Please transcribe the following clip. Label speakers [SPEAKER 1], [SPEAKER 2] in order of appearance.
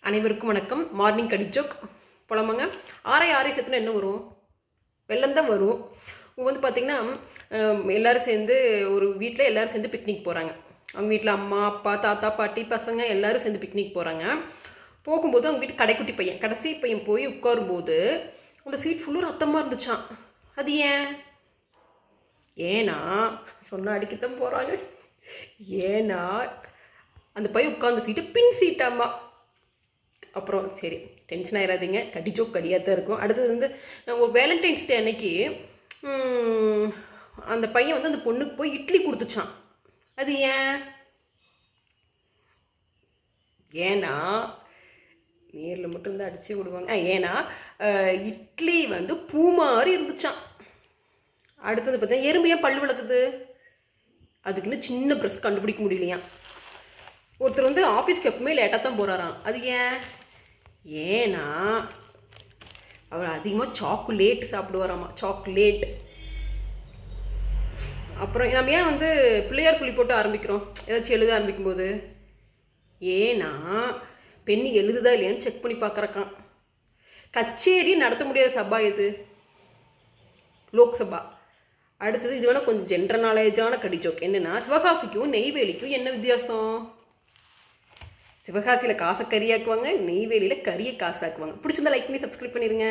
[SPEAKER 1] அனைவருக்கும் வணக்கம். மார்னிங் கடி ஜோக் போலாமாங்க. ஆரை சேர்த்துனா என்ன வரும்? வெள்ளம் தான் வரும். வந்து பார்த்தீங்கன்னா எல்லோரும் சேர்ந்து ஒரு வீட்டில் எல்லோரும் சேர்ந்து பிக்னிக் போகிறாங்க. அவங்க வீட்டில் அம்மா அப்பா தாத்தா பாட்டி பசங்க எல்லோரும் சேர்ந்து பிக்னிக் போகிறாங்க. போகும்போது அவங்க வீட்டு கடைக்குட்டி பையன் கடைசி பையன் போய் உட்காரும்போது அந்த சீட் ஃபுல்லும் ரத்தமாக இருந்துச்சான். அது ஏன்னா சொன்ன அடிக்கத்தான் போகிறாங்க. ஏன்னா அந்த பையன் உட்கார்ந்த சீட்டு பின் சீட்டாமா. அப்புறம் சரி டென்ஷன் ஆயிடாதீங்க, கடி ஜோக் கடியாக தான் இருக்கும். அடுத்தது வந்து ஒரு வேலண்டைன்ஸ் டே அன்னைக்கு அந்த பையன் வந்து அந்த பொண்ணுக்கு போய் இட்லி கொடுத்துச்சான். அது ஏன்னா நேரில் மட்டும்தான் அடிச்சு விடுவாங்க. ஏன்னா இட்லி வந்து பூ மாதிரி இருந்துச்சான். அடுத்தது பார்த்தா எறும்பு ஏன் பல்லு விளக்குது? அதுக்குன்னு சின்ன ப்ரெஷ் கண்டுபிடிக்க முடியலையா. ஒருத்தர் வந்து ஆஃபீஸ்க்கு எப்பவுமே லேட்டாக தான் போகிறாராம். அது ஏன்னா அவர் அதிகமாக சாக்லேட் சாப்பிடுவாராமா. சாக்லேட். அப்புறம் நம்ம ஏன் வந்து பிள்ளையார் சொல்லி போட்டு ஆரம்பிக்கிறோம் ஏதாச்சும் எழுத ஆரம்பிக்கும் போது? ஏன்னா பெண்ணு எழுதுதா இல்லையான்னு செக் பண்ணி பார்க்குறக்கான். கச்சேரி நடத்த முடியாத சபா எது? லோக்சபா. அடுத்தது இது வேணால் கொஞ்சம் ஜென்ரல் நாலேஜான கடி ஜோக். என்னென்னா, சிவகாசிக்கும் நெய்வேலிக்கும் என்ன வித்தியாசம்? சிவகாசியில் காசை கறியாக்குவாங்க, நெய்வேலியில் கறியை காசாக்குவாங்க. பிடிச்சிருந்தா லைக் பண்ணி சப்ஸ்கிரைப் பண்ணிடுங்க.